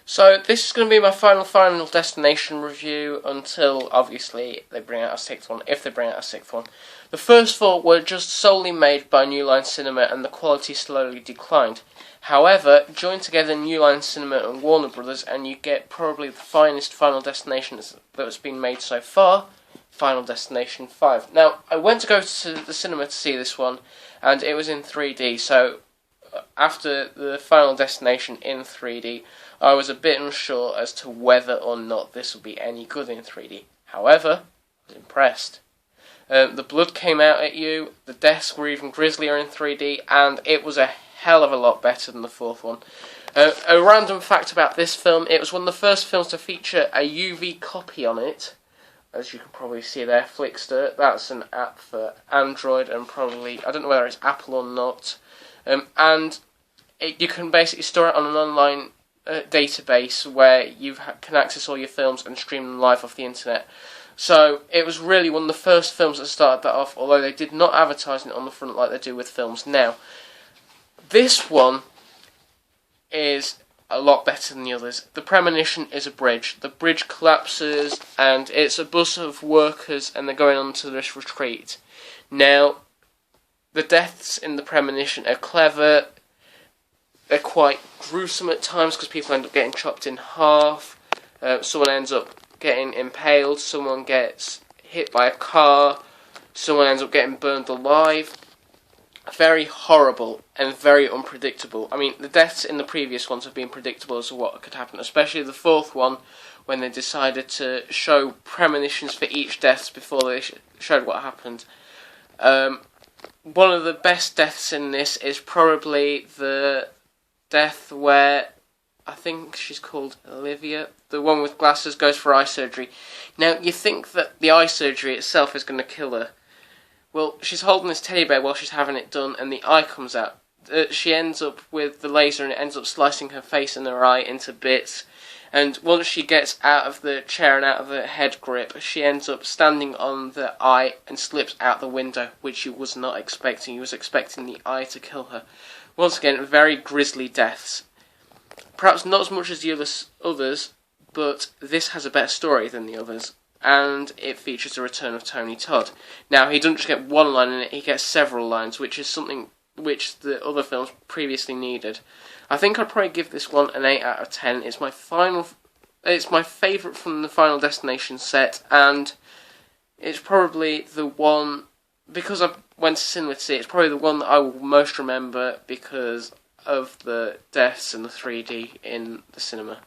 So this is going to be my Final Destination review until, obviously, they bring out a sixth one, if they bring out a sixth one. The first four were just solely made by New Line Cinema and the quality slowly declined. However, join together New Line Cinema and Warner Brothers and you get probably the finest Final Destination that's been made so far, Final Destination 5. Now, I went to go to the cinema to see this one, and it was in 3D, so after the Final Destination in 3D, I was a bit unsure as to whether or not this would be any good in 3D. However, I was impressed. The blood came out at you, the deaths were even grislier in 3D, and it was a hell of a lot better than the fourth one. A random fact about this film, it was one of the first films to feature a UV copy on it. As you can probably see there, Flickster, that's an app for Android and probably, I don't know whether it's Apple or not. And you can basically store it on an online database where you can access all your films and stream them live off the internet. So it was really one of the first films that started that off, although they did not advertise it on the front like they do with films now. This one is a lot better than the others. The premonition is a bridge. The bridge collapses and it's a bus of workers and they're going on to this retreat. Now, the deaths in the premonition are clever. They're quite gruesome at times because people end up getting chopped in half. Someone ends up getting impaled. Someone gets hit by a car. Someone ends up getting burned alive. Very horrible and very unpredictable. I mean, the deaths in the previous ones have been predictable as to what could happen, especially the fourth one when they decided to show premonitions for each death before they showed what happened. One of the best deaths in this is probably the death where, I think she's called Olivia, the one with glasses, goes for eye surgery. Now, you think that the eye surgery itself is going to kill her. Well, she's holding this teddy bear while she's having it done, and the eye comes out. She ends up with the laser, and it ends up slicing her face and her eye into bits. And once she gets out of the chair and out of the head grip, she ends up standing on the eye and slips out the window, which she was not expecting. He was expecting the eye to kill her. Once again, very grisly deaths. Perhaps not as much as the others, but this has a better story than the others. And it features the return of Tony Todd. Now, he doesn't just get one line in it, he gets several lines, which is something which the other films previously needed. I think I'd probably give this one an 8 out of 10. It's my favourite from the Final Destination set, and it's probably the one, because I went to cinema to see it, it's probably the one that I will most remember because of the deaths and the 3D in the cinema.